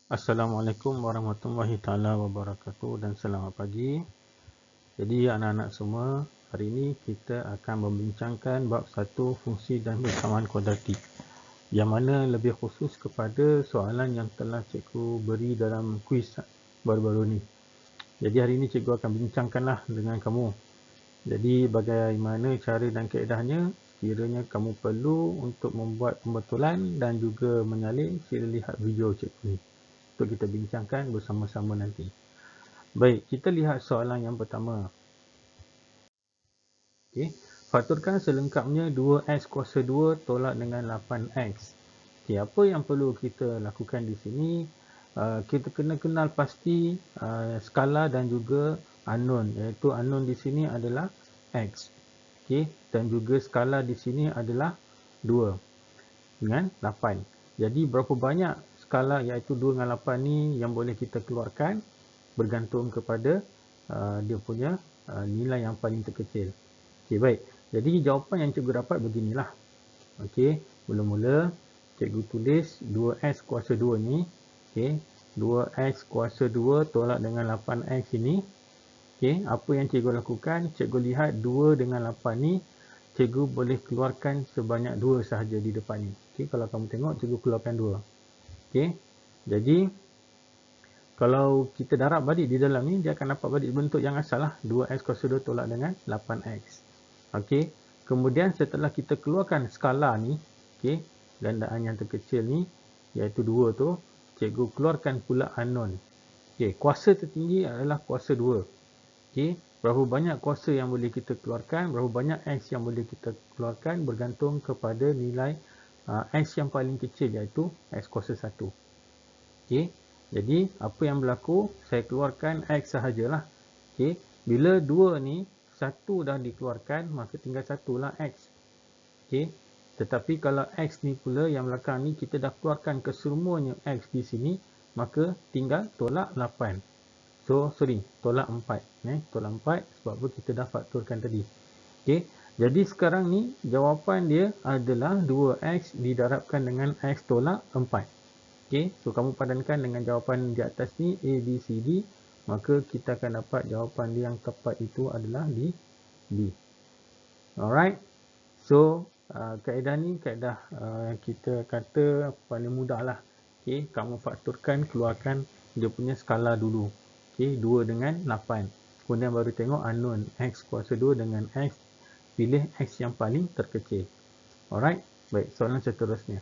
Assalamualaikum warahmatullahi taala wabarakatuh dan selamat pagi. Jadi anak-anak semua, hari ini kita akan membincangkan bab 1 fungsi dan persamaan kuadratik, yang mana lebih khusus kepada soalan yang telah cikgu beri dalam kuis baru-baru ni. Jadi hari ini cikgu akan bincangkanlah dengan kamu. Jadi bagaimana cara dan kaedahnya, sekiranya kamu perlu untuk membuat pembetulan dan juga menyalin, sila lihat video cikgu ni untuk kita bincangkan bersama-sama nanti. Baik, kita lihat soalan yang pertama. Okey, fakturkan selengkapnya 2x kuasa 2 tolak dengan 8x. Okey, apa yang perlu kita lakukan di sini? Kita kena kenal pasti skala dan juga unknown, iaitu unknown di sini adalah x. Okey, dan juga skala di sini adalah 2 dengan 8. Jadi berapa banyak skala iaitu 2 dengan 8 ni yang boleh kita keluarkan bergantung kepada dia punya nilai yang paling terkecil. Okey, baik. Jadi jawapan yang cikgu dapat beginilah. Okey, mula-mula cikgu tulis 2x kuasa 2 ni. Okey, 2x kuasa 2 tolak dengan 8x ini. Okey, apa yang cikgu lakukan? Cikgu lihat 2 dengan 8 ni, cikgu boleh keluarkan sebanyak 2 sahaja di depan ni. Okey, kalau kamu tengok, cikgu keluarkan 2. Okey, jadi kalau kita darab balik di dalam ni, dia akan dapat balik bentuk yang asal lah. 2x kuasa 2 tolak dengan 8x. Okey, kemudian setelah kita keluarkan skala ni, okey, gandaan yang terkecil ni, iaitu 2 tu, cikgu keluarkan pula unknown. Okey, kuasa tertinggi adalah kuasa 2. Okey, berapa banyak kuasa yang boleh kita keluarkan, berapa banyak x yang boleh kita keluarkan bergantung kepada nilai x yang paling kecil, iaitu x kuasa 1. Okey, jadi apa yang berlaku? Saya keluarkan x sahajalah. Okey, bila 2 ni 1 dah dikeluarkan, maka tinggal 1 lah x. Okey, tetapi kalau x ni pula yang belakang ni kita dah keluarkan kesemuanya x di sini, maka tinggal tolak 8. So, tolak 4. Tolak 4 sebab apa kita dah fakturkan tadi. Okey, jadi sekarang ni jawapan dia adalah 2x didarabkan dengan x tolak 4. Okey, so kamu padankan dengan jawapan di atas ni A, B, C, D, maka kita akan dapat jawapan dia yang tepat itu adalah di B. Alright, so kaedah ni kaedah kita kata paling mudah lah. Okey, kamu fakturkan, keluarkan dia punya skala dulu. Okey, 2 dengan 8. Kemudian baru tengok unknown x kuasa 2 dengan x, pilih x yang paling terkecil. Alright, baik, soalan seterusnya.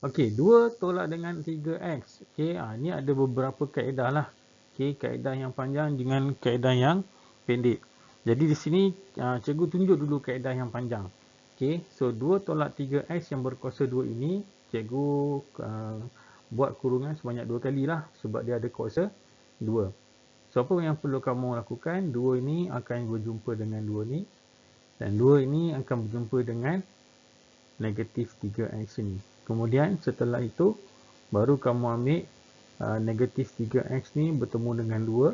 Okey, 2 tolak dengan 3x. Okey, ni ada beberapa kaedah lah. Okey, kaedah yang panjang dengan kaedah yang pendek. Jadi di sini cikgu tunjuk dulu kaedah yang panjang. Okey, so 2 tolak 3x yang berkuasa 2 ini, cikgu buat kurungan sebanyak 2 kali lah sebab dia ada kuasa 2. So apa yang perlu kamu lakukan? 2 ini akan berjumpa dengan 2 ni, dan 2 ini akan berjumpa dengan negatif 3x ini. Kemudian setelah itu baru kamu ambil negatif 3x ni bertemu dengan 2,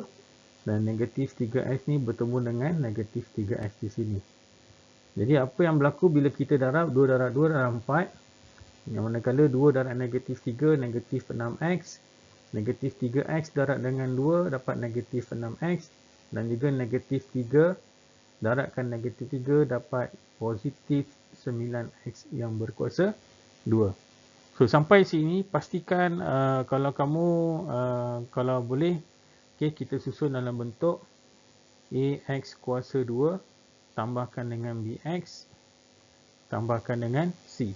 dan negatif 3x ni bertemu dengan negatif 3x di sini. Jadi apa yang berlaku bila kita darab 2 darab 2 darab 4, yang manakala 2 darab negatif 3 negatif 6x, negatif 3x darab dengan 2 dapat negatif 6x, dan juga negatif 3 darabkan negatif 3 dapat positif 9x yang berkuasa 2. So sampai sini pastikan kalau kamu kalau boleh, okay, kita susun dalam bentuk ax kuasa 2 tambahkan dengan bx tambahkan dengan c.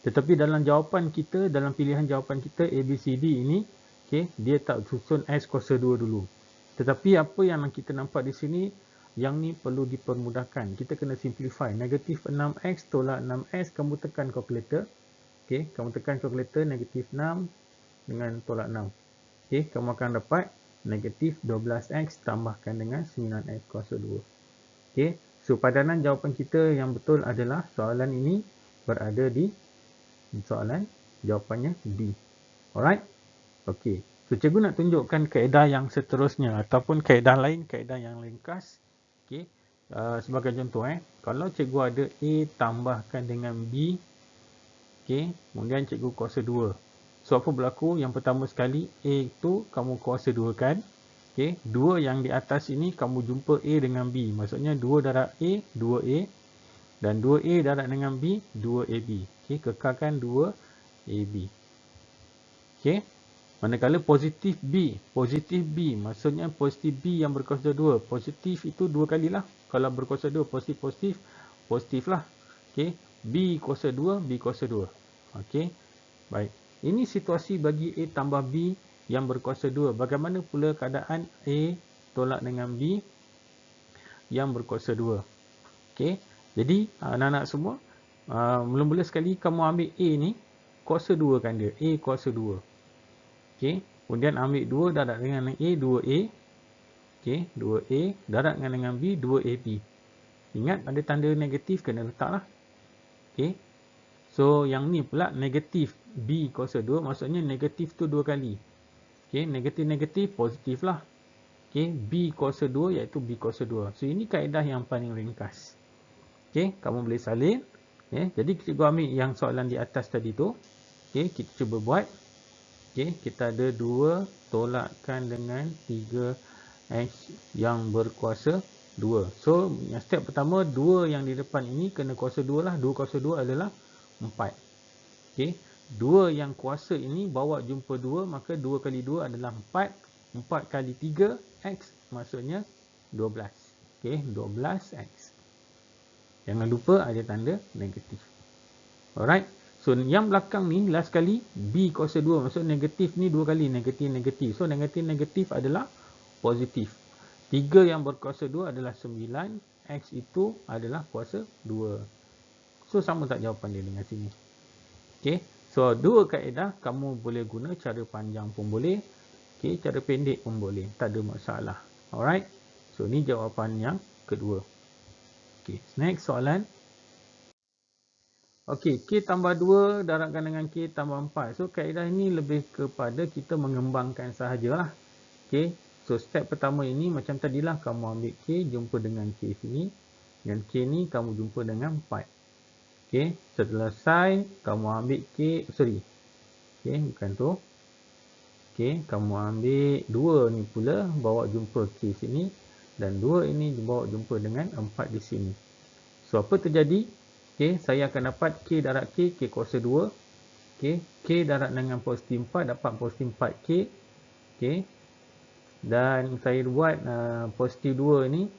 Tetapi dalam jawapan kita, dalam pilihan jawapan kita A, B, C, D ini, okay, dia tak susun x kuasa 2 dulu. Tetapi apa yang kita nampak di sini, yang ni perlu dipermudahkan. Kita kena simplify. Negatif 6x tolak 6x, kamu tekan kalkulator. Okay, kamu tekan kalkulator negatif 6 dengan tolak 6. Okay, kamu akan dapat negatif 12x tambahkan dengan 9x kuasa 2. Okay, so padanan jawapan kita yang betul adalah soalan ini berada di soalan jawapannya B. Alright? Okay, so cikgu nak tunjukkan kaedah yang seterusnya ataupun kaedah lain, kaedah yang ringkas. Okay, sebagai contoh, kalau cikgu ada A tambahkan dengan B, okey, kemudian cikgu kuasa 2. So So apa berlaku? Yang pertama sekali, A itu kamu kuasa 2 kan. Okey, 2 yang di atas ini kamu jumpa A dengan B. Maksudnya 2 darab A, 2A. Dan 2A darab dengan B, 2AB. Okey, kekalkan 2AB. Okey. Manakala positif B. Positif B. Maksudnya positif B yang berkuasa 2. Positif itu 2 kalilah. Kalau berkuasa 2, positif-positif, positif lah. Okey. B kuasa 2, B kuasa 2. Okey. Baik. Ini situasi bagi A tambah B yang berkuasa 2. Bagaimana pula keadaan A tolak dengan B yang berkuasa 2? Okey. Jadi anak-anak semua, mula-mula sekali kamu ambil A ni, kuasa 2 kan dia. A kuasa 2. Okey. Kemudian ambil 2 darab dengan A, 2A. Okey. 2A darab dengan B, 2AB. Ingat ada tanda negatif kena letak lah. Okey. So yang ni pula negatif B kuasa 2. Maksudnya negatif tu 2 kali. Okey. Negatif-negatif positif lah. Okey. B kuasa 2 iaitu B kuasa 2. So ini kaedah yang paling ringkas. Okey. Kamu boleh salin. Okay. Jadi kita ambil yang soalan di atas tadi tu. Okey. Kita cuba buat. Okey. Kita ada 2 tolakkan dengan 3X yang berkuasa 2. So yang step pertama, 2 yang di depan ini kena kuasa 2 lah. 2 kuasa 2 adalah 4. Okey. 2 yang kuasa ini bawa jumpa 2, maka 2 kali 2 adalah 4. 4 kali 3 X maksudnya 12. Okey, 12X. Jangan lupa ada tanda negatif. Alright. So yang belakang ni last kali B kuasa 2. Maksud negatif ni 2 kali. Negatif-negatif. So negatif-negatif adalah positif. 3 yang berkuasa 2 adalah 9. X itu adalah kuasa 2. So sama tak jawapan dia dengan sini? Okay. So 2 kaedah kamu boleh guna. Cara panjang pun boleh. Okay. Cara pendek pun boleh. Tak ada masalah. Alright. So ni jawapan yang kedua. Okay, next soalan. Okey, K tambah 2 darabkan dengan K tambah 4. So, kaedah ini lebih kepada kita mengembangkan sahajalah. Okey, so step pertama ini macam tadilah, kamu ambil K jumpa dengan K sini. Dan K ni kamu jumpa dengan 4. Okey, selesai kamu ambil K, okey, bukan tu. Okey, kamu ambil 2 ni pula, bawa jumpa K sini. Dan 2 ini dibawa jumpa dengan 4 di sini. So, apa terjadi? Okey, saya akan dapat K darab K, K kuasa 2. Okey, K darab dengan positif 4, dapat positif 4K. Okey, dan saya buat positif 2 ni.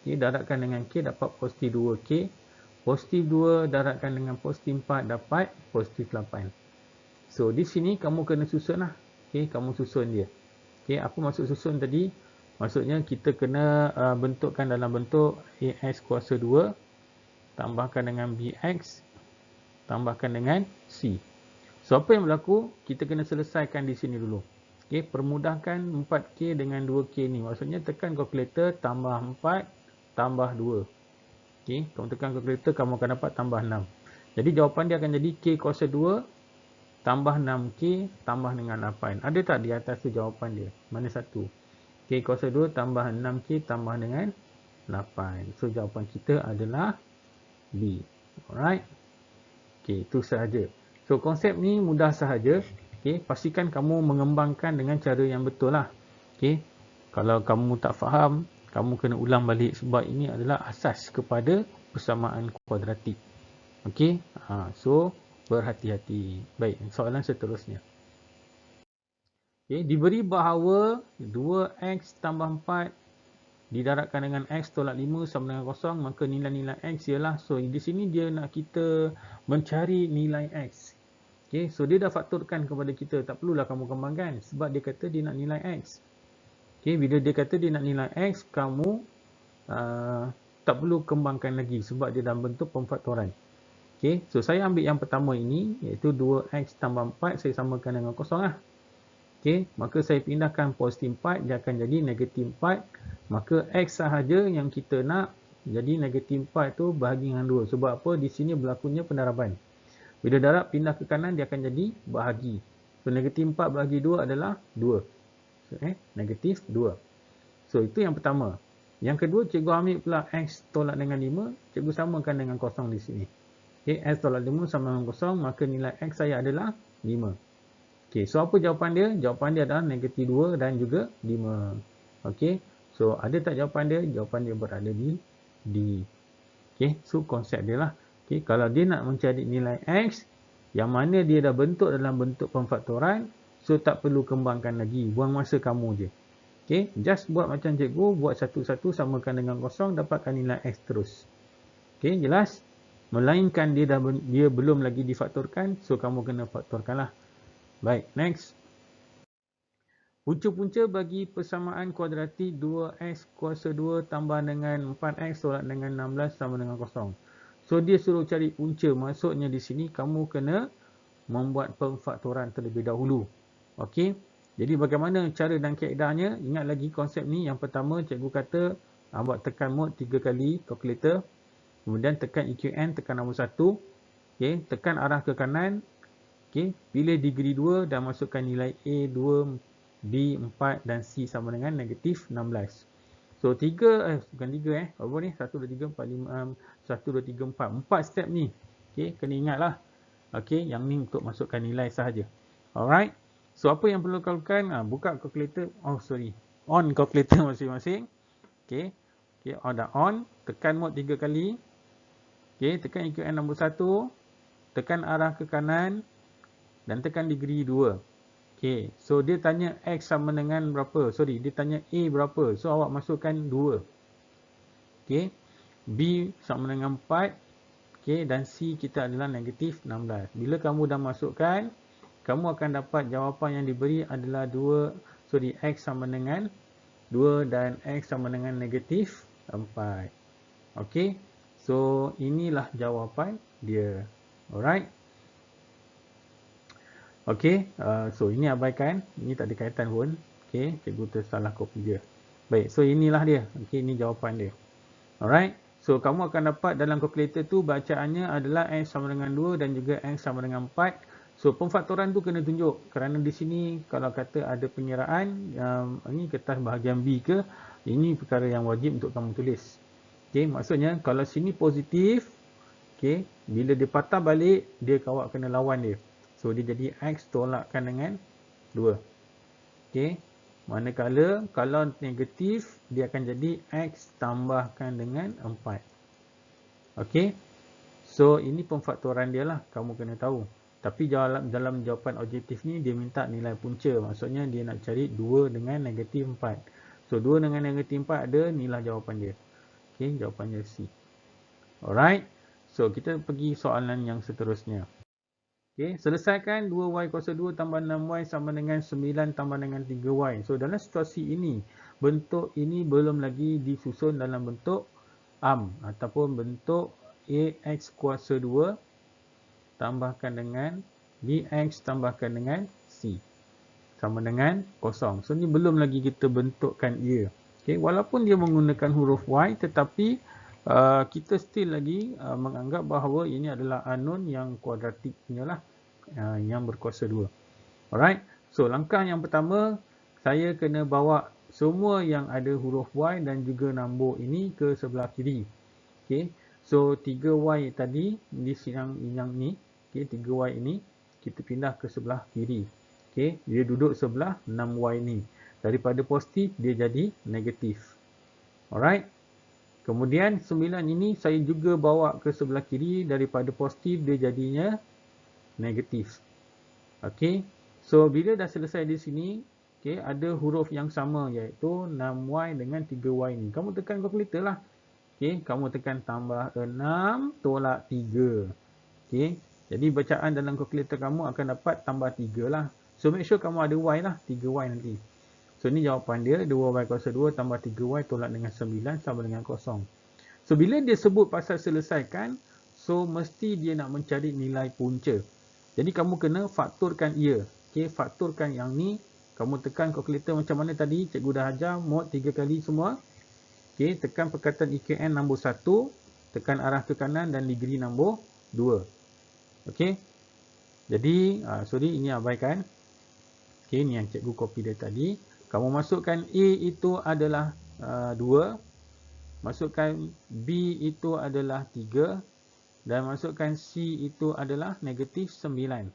Okey, darabkan dengan K, dapat positif 2K. Positif 2 darabkan dengan positif 4, dapat positif 8. So, di sini kamu kena susun lah. Okey, kamu susun dia. Okey, apa maksud susun tadi? Maksudnya kita kena bentukkan dalam bentuk AX kuasa 2 tambahkan dengan BX tambahkan dengan C. So apa yang berlaku? Kita kena selesaikan di sini dulu. Okey, permudahkan 4K dengan 2K ni. Maksudnya tekan kalkulator tambah 4 tambah 2. Okey, kamu tekan kalkulator kamu akan dapat tambah 6. Jadi jawapan dia akan jadi K kuasa 2 tambah 6K tambah dengan 8. Ada tak di atas tu jawapan dia? Mana satu? K kuasa 2 tambah 6K tambah dengan 8. So, jawapan kita adalah B. Alright. Okey, itu sahaja. So, konsep ni mudah sahaja. Okey, pastikan kamu mengembangkan dengan cara yang betul lah. Okey, kalau kamu tak faham, kamu kena ulang balik sebab ini adalah asas kepada persamaan kuadratik. Okey, so berhati-hati. Baik, soalan seterusnya. Okay, diberi bahawa 2X tambah 4 didarabkan dengan X tolak 5 sama dengan 0, maka nilai-nilai X ialah, so di sini dia nak kita mencari nilai X. Okay, so dia dah faktorkan kepada kita, tak perlulah kamu kembangkan sebab dia kata dia nak nilai X. Okay, bila dia kata dia nak nilai X, kamu tak perlu kembangkan lagi sebab dia dalam bentuk pemfaktoran. Okay, so saya ambil yang pertama ini, iaitu 2X tambah 4, saya samakan dengan 0 lah. Okey, maka saya pindahkan positif 4, dia akan jadi negatif 4. Maka X sahaja yang kita nak jadi negatif 4 tu bahagi dengan 2. Sebab apa? Di sini berlakunya pendaraban. Bila darab pindah ke kanan, dia akan jadi bahagi. So, negatif 4 bahagi 2 adalah 2. So, negatif 2. So, itu yang pertama. Yang kedua, cikgu ambil pula X tolak dengan 5. Cikgu samakan dengan 0 di sini. Okey, X tolak 5 sama dengan 0, maka nilai X saya adalah 5. Okey, so apa jawapan dia? Jawapan dia adalah negatif 2 dan juga 5. Okey, so ada tak jawapan dia? Jawapan dia berada di D. Okey, so konsep dia lah. Okey, kalau dia nak mencari nilai X, yang mana dia dah bentuk dalam bentuk pemfaktoran, so tak perlu kembangkan lagi. Buang masa kamu je. Okey, just buat macam cikgu, buat satu-satu samakan dengan kosong, dapatkan nilai X terus. Okey, jelas? Melainkan dia belum lagi difaktorkan, so kamu kena faktorkan lah. Baik, next. Punca-punca bagi persamaan kuadratik 2x kuasa 2 tambah dengan 4x tolak dengan 16 sama dengan kosong. So, dia suruh cari punca. Maksudnya di sini kamu kena membuat pemfaktoran terlebih dahulu. Okey. Jadi bagaimana cara dan kaedahnya? Ingat lagi konsep ni. Yang pertama, cikgu kata buat tekan mod 3 kali kalkulator. Kemudian tekan EQN, tekan nombor 1. Okey, tekan arah ke kanan. Okey, pilih degree 2 dan masukkan nilai A 2, B 4 dan C sama dengan negatif 16. So 3 bukan 3 apa ni? 1 2 3 4 5 1 2 3 4. 4 step ni. Okey, kena ingatlah. Okey, yang ni untuk masukkan nilai sahaja. Alright. So apa yang perlu kau lakukan? Buka kalkulator. On kalkulator masing-masing. Okey. Okey, dah on, tekan mod 3 kali. Okey, tekan EQN nombor 1, tekan arah ke kanan dan tekan degree 2. Okey, so dia tanya X sama dengan berapa? Dia tanya A berapa? So awak masukkan 2. Okey, B sama dengan 4. Okey, dan C kita adalah negatif 16. Bila kamu dah masukkan, kamu akan dapat jawapan yang diberi adalah X sama dengan 2 dan X sama dengan negatif 4. Okey, so inilah jawapan dia. Alright. Okey, so ini abaikan. Ini tak ada kaitan pun. Okey, cikgu tersalah copy dia. Baik, so inilah dia. Okey, ini jawapan dia. Alright. So, kamu akan dapat dalam kalkulator tu bacaannya adalah X sama dengan 2 dan juga X sama dengan 4. So, pemfaktoran tu kena tunjuk. Kerana di sini kalau kata ada pengiraan, ini kertas bahagian B ke, ini perkara yang wajib untuk kamu tulis. Okey, maksudnya kalau sini positif, okey, bila dia patah balik, dia awak kena lawan dia. So, dia jadi X tolakkan dengan 2. Okey. Manakala, kalau negatif, dia akan jadi X tambahkan dengan 4. Okey. So, ini pemfaktoran dia lah. Kamu kena tahu. Tapi dalam jawapan objektif ni, dia minta nilai punca. Maksudnya, dia nak cari 2 dengan negatif 4. So, 2 dengan negatif 4 ada, inilah jawapan dia. Okey, jawapannya C. Alright. So, kita pergi soalan yang seterusnya. Okey, selesaikan 2y kuasa 2 tambah 6y sama dengan 9 tambah dengan 3y. So, dalam situasi ini, bentuk ini belum lagi disusun dalam bentuk ataupun bentuk ax kuasa 2 tambahkan dengan bx tambahkan dengan c sama dengan kosong. So, ni belum lagi kita bentukkan ia. Okey, walaupun dia menggunakan huruf y, tetapi kita still lagi menganggap bahawa ini adalah unknown yang kuadratik punya lah, yang berkuasa 2. Alright, so langkah yang pertama, saya kena bawa semua yang ada huruf y dan juga nombor ini ke sebelah kiri. Okay, so 3y tadi di yang ni, okay, 3y ini kita pindah ke sebelah kiri. Okay, dia duduk sebelah 6y ni. Daripada positif dia jadi negatif. Alright. Kemudian 9 ini saya juga bawa ke sebelah kiri, daripada positif dia jadinya negatif. Okey. So bila dah selesai di sini, okey, ada huruf yang sama iaitu 6y dengan 3y ni. Kamu tekan kalkulator lah. Okey, kamu tekan tambah 6 tolak 3. Okey. Jadi bacaan dalam kalkulator kamu akan dapat tambah 3 lah. So make sure kamu ada y lah, 3y nanti. So, ni jawapan dia, 2y kuasa 2 tambah 3y tolak dengan 9 sama dengan 0. So, bila dia sebut pasal selesaikan, so, mesti dia nak mencari nilai punca. Jadi, kamu kena faktorkan ia. Okay, faktorkan yang ni, kamu tekan kalkulator macam mana tadi, cikgu dah ajar, mod 3 kali semua. Okay, tekan perkataan EKN nombor 1, tekan arah ke kanan dan degree nombor 2. Okay, jadi, ini abaikan. Okay, ni yang cikgu copy dia tadi. Kamu masukkan A itu adalah 2. Masukkan B itu adalah 3. Dan masukkan C itu adalah negatif 9.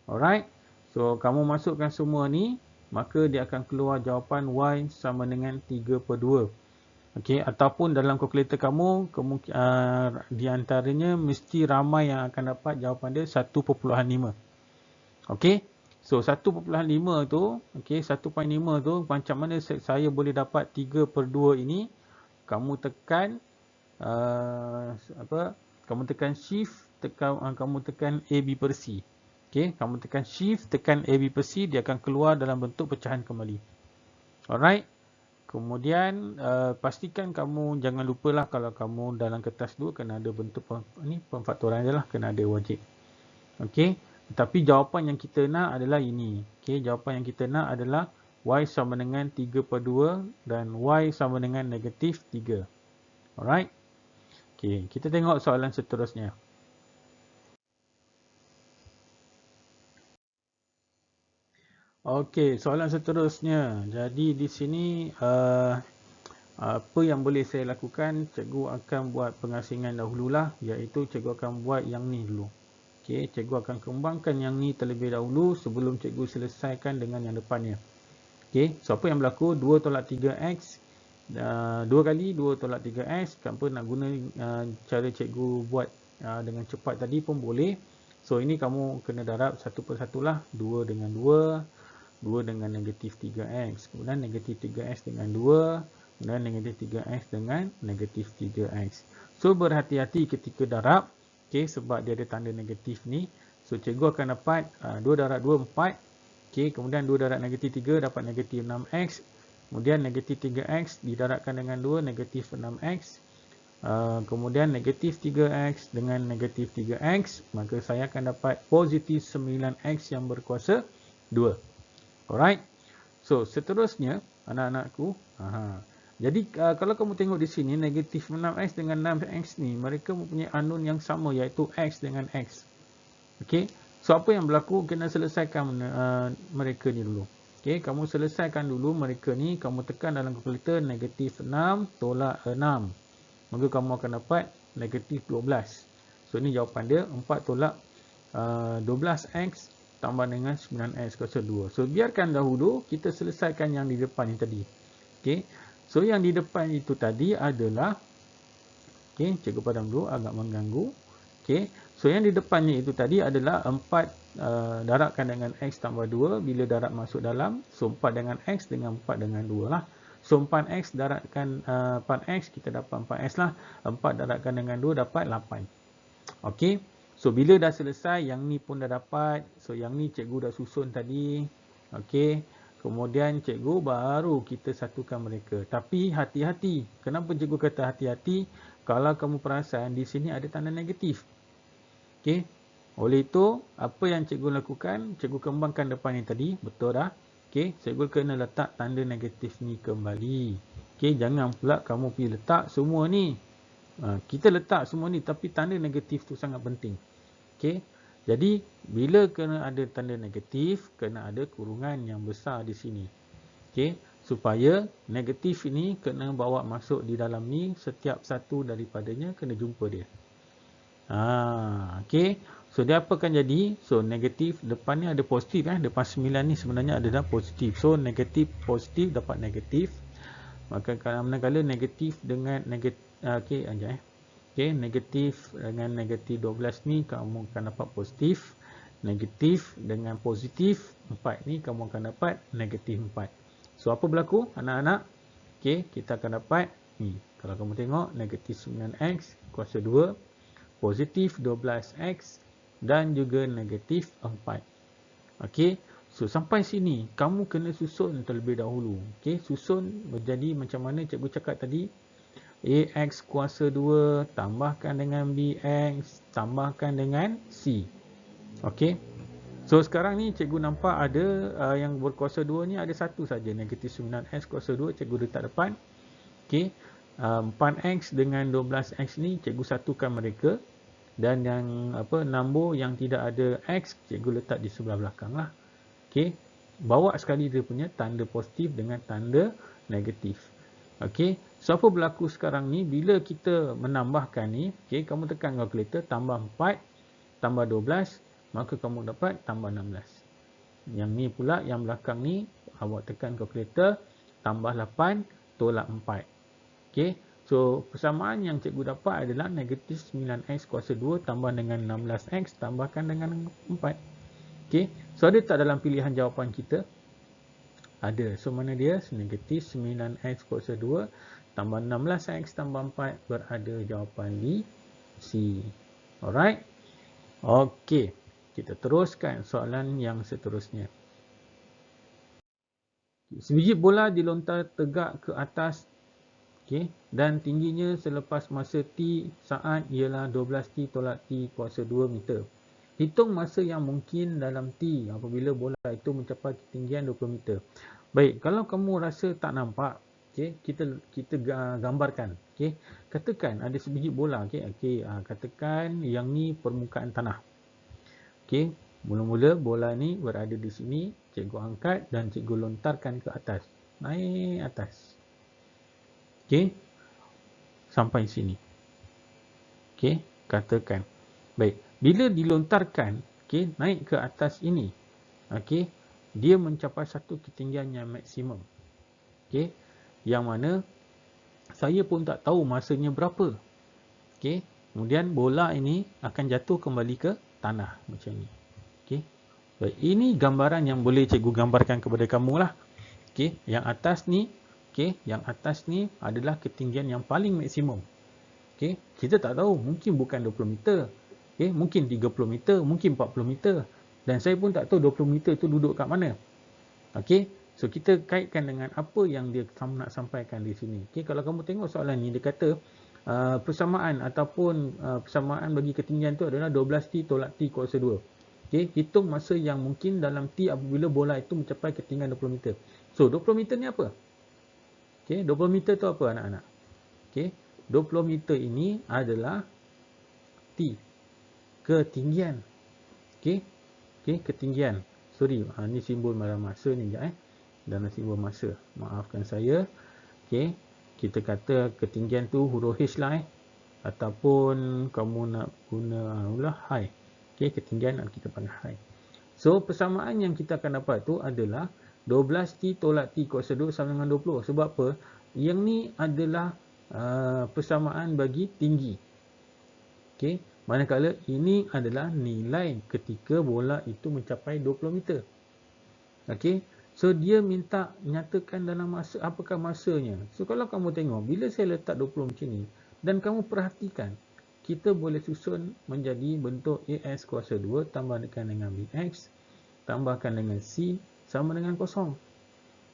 Alright. So, So, kamu masukkan semua ni, maka dia akan keluar jawapan Y sama dengan 3/2. Okey, ataupun dalam kalkulator kamu, di antaranya mesti ramai yang akan dapat jawapan dia 1.5. Okey. So 1.5 tu, okey, 1.5 tu macam mana saya boleh dapat 3/2 ini? Kamu tekan kamu tekan shift, kamu tekan AB per C. Okey, kamu tekan shift, tekan AB per C, dia akan keluar dalam bentuk pecahan kembali. Alright. Kemudian pastikan kamu jangan lupalah kalau kamu dalam kertas 2 kena ada bentuk pemfaktoran je lah, kena ada wajib. Okey. Tetapi jawapan yang kita nak adalah ini. Okey, jawapan yang kita nak adalah Y sama dengan 3/2 dan Y sama dengan negatif 3. Alright. Okey, kita tengok soalan seterusnya. Okey, soalan seterusnya. Jadi di sini apa yang boleh saya lakukan? Cikgu akan buat pengasingan dahululah, iaitu cikgu akan buat yang ni dulu. Okey, cikgu akan kembangkan yang ni terlebih dahulu sebelum cikgu selesaikan dengan yang depannya. Okey, so apa yang berlaku? 2 tolak 3x, 2 kali 2 tolak 3x. Kenapa nak guna cara cikgu buat dengan cepat tadi pun boleh. So ini kamu kena darab satu persatu lah. 2 dengan 2, 2 dengan negatif 3x, kemudian negatif 3x dengan 2, kemudian negatif 3x dengan negatif 3x. So berhati-hati ketika darab. Okey, sebab dia ada tanda negatif ni. So cikgu akan dapat 2 darab 2, 4. Okey, kemudian 2 darab negatif 3 dapat negatif 6x. Kemudian negatif 3x didarabkan dengan 2, negatif 6x. Kemudian negatif 3x dengan negatif 3x. Maka saya akan dapat positif 9x yang berkuasa 2. Alright. So seterusnya anak-anakku. Jadi kalau kamu tengok di sini negatif 6x dengan 6x ni mereka mempunyai unknown yang sama, iaitu x dengan x. Okey. So apa yang berlaku, kena selesaikan mereka ni dulu. Okey, kamu selesaikan dulu mereka ni, kamu tekan dalam kalkulator negatif 6 tolak 6. Maka kamu akan dapat negatif 12. So ini jawapan dia, 4 tolak 12x tambah dengan 9x kuasa 2. So biarkan dahulu kita selesaikan yang di depan ni tadi. Okey. So yang di depan itu tadi adalah, okey, cikgu padam dulu agak mengganggu. Okey. So yang di depannya itu tadi adalah 4 darabkan dengan x tambah 2 bila darab masuk dalam. So 4 dengan x dengan 4 dengan 2 lah. So 4x darabkan 4x kita dapat 4x lah. 4 darabkan dengan 2 dapat 8. Okey. So bila dah selesai, yang ni pun dah dapat. So yang ni cikgu dah susun tadi. Okey. Kemudian cikgu baru kita satukan mereka. Tapi hati-hati. Kenapa cikgu kata hati-hati? Kalau kamu perasan di sini ada tanda negatif. Okey. Oleh itu, apa yang cikgu lakukan? Cikgu kembangkan depan ni tadi. Betul dah? Okey. Cikgu kena letak tanda negatif ni kembali. Okey. Jangan pula kamu pergi letak semua ni. Kita letak semua ni tapi tanda negatif tu sangat penting. Okey. Jadi, bila kena ada tanda negatif, kena ada kurungan yang besar di sini. Okey, supaya negatif ini kena bawa masuk di dalam ni, setiap satu daripadanya kena jumpa dia. Okey. So, dia apa akan jadi? So, negatif, depan ni ada positif. Depan 9 ni sebenarnya ada positif. So, negatif, positif dapat negatif. Maka manakala negatif dengan negatif, okey, okey, negatif dengan negatif 12 ni kamu akan dapat positif. Negatif dengan positif 4 ni kamu akan dapat negatif 4. So apa berlaku anak-anak? Okey, kita akan dapat ni. Kalau kamu tengok negatif 9x kuasa 2, positif 12x dan juga negatif 4. Okey, so sampai sini kamu kena susun terlebih dahulu. Okey, susun menjadi macam mana cikgu cakap tadi. AX kuasa 2 tambahkan dengan BX tambahkan dengan C. Okey. So sekarang ni cikgu nampak ada yang berkuasa 2 ni ada satu saja, negatif 9x kuasa 2 cikgu letak depan. Okey. 4x dengan 12x ni cikgu satukan mereka, dan yang nombor yang tidak ada x cikgu letak di sebelah belakang lah. Okey. Bawa sekali dia punya tanda positif dengan tanda negatif. Okey. So apa berlaku sekarang ni bila kita menambahkan ni, okey, kamu tekan kalkulator tambah 4 tambah 12, maka kamu dapat tambah 16. Yang ni pula, yang belakang ni, awak tekan kalkulator, tambah 8, tolak 4. Okey. So, persamaan yang cikgu dapat adalah negatif 9x kuasa 2 tambah dengan 16x tambahkan dengan 4. Okey. So, ada tak dalam pilihan jawapan kita? Ada. So, mana dia? Negatif 9x kuasa 2 tambah 16x tambah 4 berada jawapan di C. Alright. Okey. Kita teruskan soalan yang seterusnya. Sebiji bola dilontar tegak ke atas, okey, dan tingginya selepas masa T saat ialah 12T tolak T kuasa 2 meter. Hitung masa yang mungkin dalam T apabila bola itu mencapai ketinggian 20 meter. Baik, kalau kamu rasa tak nampak, okey, kita gambarkan, okey. Katakan ada sebiji bola, okey, katakan yang ni permukaan tanah. Okey, mula-mula bola ni berada di sini, cikgu angkat dan cikgu lontarkan ke atas. Naik atas. Okey, sampai sini. Okey, katakan. Baik, bila dilontarkan, okey, naik ke atas ini, okey, dia mencapai satu ketinggian yang maksimum. Okey, yang mana saya pun tak tahu masanya berapa. Okey, kemudian bola ini akan jatuh kembali ke tanah macam ni. Okey. Baik, ini gambaran yang boleh cikgu gambarkan kepada kamu lah. Okey, yang atas ni, okey, yang atas ni adalah ketinggian yang paling maksimum. Okey, kita tak tahu, mungkin bukan 20 meter. Okey, mungkin 30 meter, mungkin 40 meter. Dan saya pun tak tahu 20 meter itu duduk kat mana. Okey, so kita kaitkan dengan apa yang dia nak sampaikan di sini. Okey, kalau kamu tengok soalan ni, dia kata persamaan ataupun persamaan bagi ketinggian tu adalah 12T tolak T kuasa 2. Okey, hitung masa yang mungkin dalam T apabila bola itu mencapai ketinggian 20 meter. So, 20 meter ni apa? Okey, 20 meter tu apa anak-anak? Okey, 20 meter ini adalah T. Ketinggian. Okey, ketinggian. Sorry, ni simbol dalam masa ni sekejap dalam simbol masa. Maafkan saya. Okey, kita kata ketinggian tu huruf H lah ataupun kamu nak guna high. Okey, ketinggian kita panggil high. So, persamaan yang kita akan dapat tu adalah 12T tolak T kuasa 2 sama dengan 20. Sebab apa? Yang ni adalah persamaan bagi tinggi. Okey, manakala ini adalah nilai ketika bola itu mencapai 20 meter. Okey, so dia minta nyatakan dalam masa, apakah masanya. So, kalau kamu tengok, bila saya letak 20 macam ni, dan kamu perhatikan, kita boleh susun menjadi bentuk AS kuasa 2 tambahkan dengan BX, tambahkan dengan C sama dengan kosong.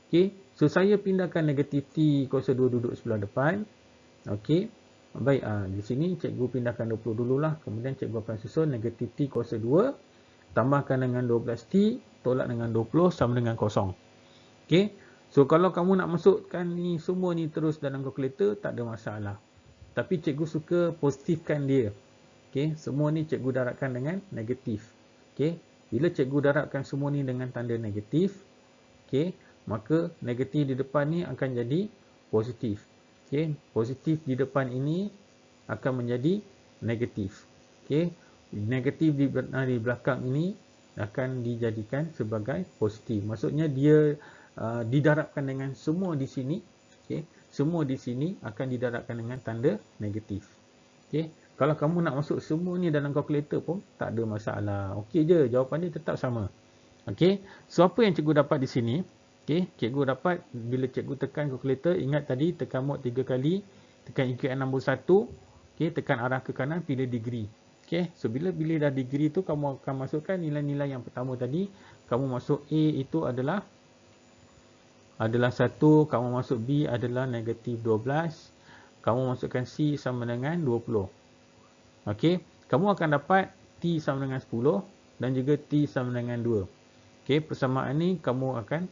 Okey, so saya pindahkan negatif T kuasa 2 duduk sebelah depan. Okey, baik, di sini cikgu pindahkan 20 dululah. Kemudian cikgu akan susun negatif T kuasa 2 tambahkan dengan 12T tolak dengan 20 sama dengan kosong. Okey, so kalau kamu nak masukkan ni semua ni terus dalam kalkulator, tak ada masalah. Tapi cikgu suka positifkan dia. Okey, semua ni cikgu darabkan dengan negatif. Okey, bila cikgu darabkan semua ni dengan tanda negatif, okey, maka negatif di depan ni akan jadi positif. Okey, positif di depan ini akan menjadi negatif. Okey, negatif di belakang ini akan dijadikan sebagai positif. Maksudnya dia didarabkan dengan semua di sini. Okey, semua di sini akan didarabkan dengan tanda negatif. Okey, kalau kamu nak masuk semua ni dalam kalkulator pun tak ada masalah. Okey je, jawapan dia tetap sama. Okey, so apa yang cikgu dapat di sini? Okey, cikgu dapat bila cikgu tekan kalkulator, ingat tadi tekan mod 3 kali, tekan EQN nombor 1, okey, tekan arah ke kanan, pilih degree. Okey, so bila dah degree tu, kamu akan masukkan nilai-nilai yang pertama tadi. Kamu masuk A itu adalah 1, kamu masuk B adalah negatif 12, kamu masukkan C sama dengan 20. Okey, kamu akan dapat T sama dengan 10 dan juga T sama dengan 2. Okey, persamaan ni kamu akan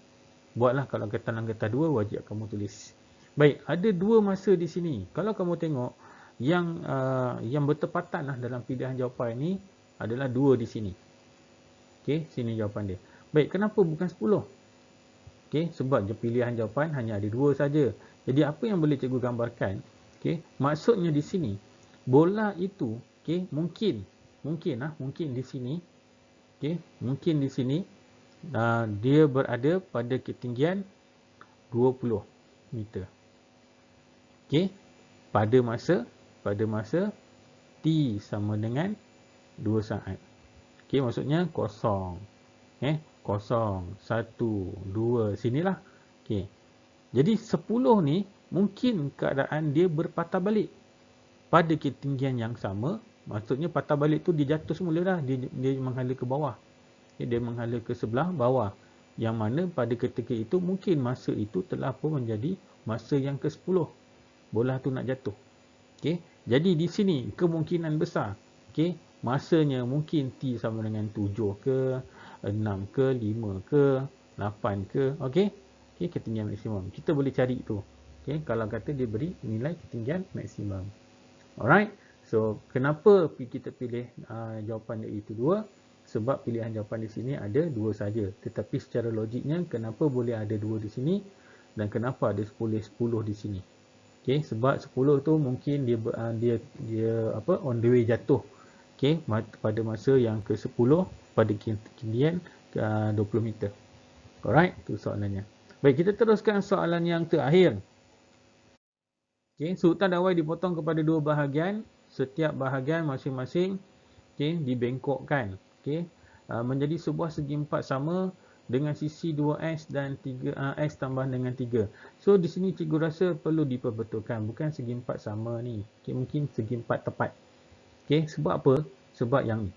buatlah, kalau dalam getah 2 wajib kamu tulis. Baik, ada dua masa di sini. Kalau kamu tengok yang bertepatan lah dalam pilihan jawapan ni adalah 2 di sini. Okey, sini jawapan dia. Baik, kenapa bukan 10? Okey, sebab pilihan jawapan hanya ada 2 saja. Jadi apa yang boleh cikgu gambarkan? Okey, maksudnya di sini bola itu, okey, mungkin di sini, okey, mungkin di sini dia berada pada ketinggian 20 meter. Okey, pada masa T sama dengan 2 saat. Okey, maksudnya kosong. 0, 1, 2, sinilah. Okey. Jadi 10 ni mungkin keadaan dia berpatah balik pada ketinggian yang sama. Maksudnya patah balik tu dia jatuh semula dah, dia menghala ke bawah. Okay, dia menghala ke sebelah bawah. Yang mana pada ketika itu mungkin masa itu telah pun menjadi masa yang ke-10. Bola tu nak jatuh. Okey. Jadi di sini kemungkinan besar, okey, masanya mungkin T sama dengan 7 ke, 6 ke, 5 ke, 8 ke, okey. Okey, ketinggian maksimum. Kita boleh cari tu. Okey, kalau kata dia beri nilai ketinggian maksimum. Alright. So, kenapa kita pilih jawapan iaitu 2? Sebab pilihan jawapan di sini ada 2 saja. Tetapi secara logiknya, kenapa boleh ada 2 di sini dan kenapa ada 10 di sini? Okey, sebab 10 tu mungkin dia on the way jatuh. Okey, pada masa yang ke-10 pada ketinggian 20 meter. Alright, tu soalannya. Baik, kita teruskan soalan yang terakhir. Okey, sultan dawai dipotong kepada 2 bahagian. Setiap bahagian masing-masing dibengkokkan. Okey, menjadi sebuah segi empat sama dengan sisi 2x dan 3x tambah dengan 3. So di sini cikgu rasa perlu diperbetulkan, bukan segi empat sama ni. Okey, mungkin segi empat tepat. Okey, sebab apa? Sebab yang ni.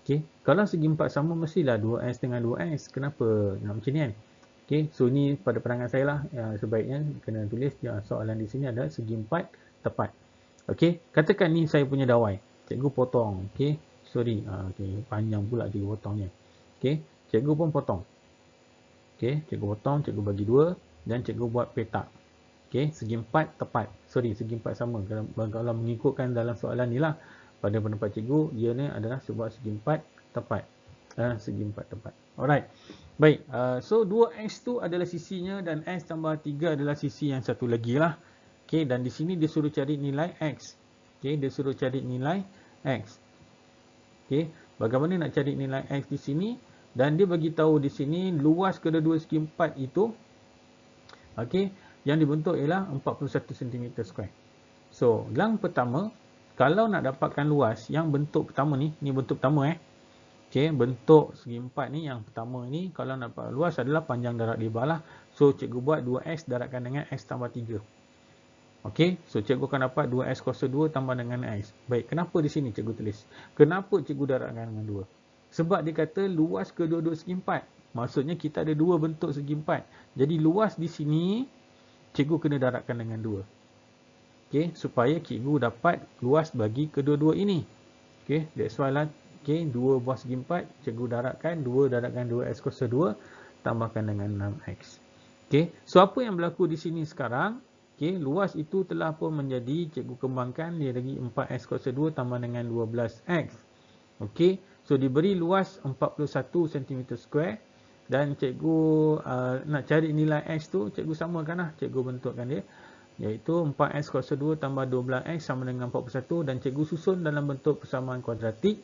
Okey, kalau segi empat sama mestilah 2x dengan 2x. Kenapa nak macam ni kan? Okey, so ni pada pandangan saya lah, sebaiknya kena tulis soalan di sini adalah segi empat tepat. Okey, katakan ni saya punya dawai. Cikgu potong. Okey, sorry. Okey, panjang pula cikgu potongnya. Okey, cikgu pun potong. Okey, cikgu potong, cikgu bagi 2 dan cikgu buat petak. Okey, segi empat tepat. Sorry, segi empat sama. Kalau mengikutkan dalam soalan ni lah, pada pendapat cikgu, ia ni adalah sebuah segi empat tepat. Segi empat tepat. Alright. Baik, so 2x tu adalah sisinya dan x tambah 3 adalah sisi yang satu lagi lah. Okey, dan di sini dia suruh cari nilai x. Okey, dia suruh cari nilai x. Okey, bagaimana nak cari nilai x di sini? Dan dia bagi tahu di sini luas kedua-dua segi empat itu, okey, yang dibentuk ialah 41 cm². So, yang pertama, kalau nak dapatkan luas yang bentuk pertama ni bentuk pertama okey, bentuk segi empat ni yang pertama ni, kalau nak dapat luas adalah panjang darat lebar lah. So, cikgu buat 2x darabkan dengan x tambah 3. Okey, so cikgu akan dapat 2x kuasa 2 tambah dengan x. Baik, kenapa di sini cikgu tulis? Kenapa cikgu darabkan dengan 2? Sebab dia kata luas kedua-dua segi empat. Maksudnya kita ada 2 bentuk segi empat. Jadi luas di sini cikgu kena darabkan dengan 2. Okey, supaya cikgu dapat luas bagi kedua-dua ini. Okey, that's why lah. Okey, 2 buah segi empat, cikgu darabkan 2 darabkan 2x kuasa 2 tambahkan dengan 6x. Okey, so apa yang berlaku di sini sekarang? Okey, luas itu telah pun menjadi, cikgu kembangkan dia lagi 4x kuasa 2 tambah dengan 12x. Okey, so diberi luas 41 cm² dan cikgu nak cari nilai x tu, cikgu samakan lah, cikgu bentukkan dia, iaitu 4x kuasa 2 tambah 12x sama dengan 41 dan cikgu susun dalam bentuk persamaan kuadratik.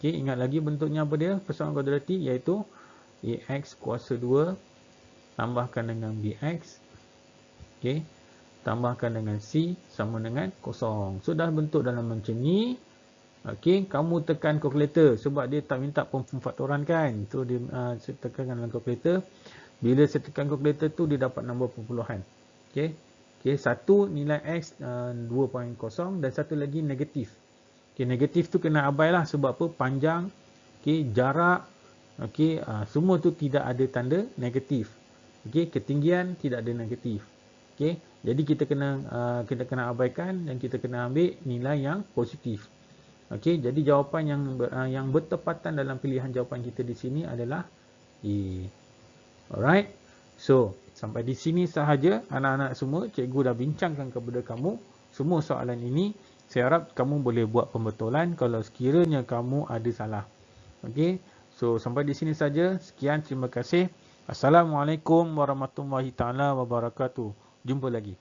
Okey, ingat lagi bentuknya apa dia? Persamaan kuadratik iaitu ax kuasa 2 tambahkan dengan bx. Okey, tambahkan dengan c sama dengan 0. So dah bentuk dalam macam ni. Okey, kamu tekan kalkulator sebab dia tak minta pemfaktoran kan. So dia saya tekan dalam kalkulator. Bila saya tekan kalkulator tu dia dapat nombor perpuluhan. Okey. Okey, satu nilai x 2.0 dan satu lagi negatif. Okey, negatif tu kena abailah sebab apa? Panjang, okey, jarak, okey, semua tu tidak ada tanda negatif. Okey, ketinggian tidak ada negatif. Okey, jadi kita kena abaikan dan kita kena ambil nilai yang positif. Okey, jadi jawapan yang bertepatan dalam pilihan jawapan kita di sini adalah A. Alright. So, sampai di sini sahaja anak-anak semua. Cikgu dah bincangkan kepada kamu semua soalan ini. Saya harap kamu boleh buat pembetulan kalau sekiranya kamu ada salah. Okey. So, sampai di sini saja. Sekian, terima kasih. Assalamualaikum warahmatullahi taala wabarakatuh. Jumpa lagi.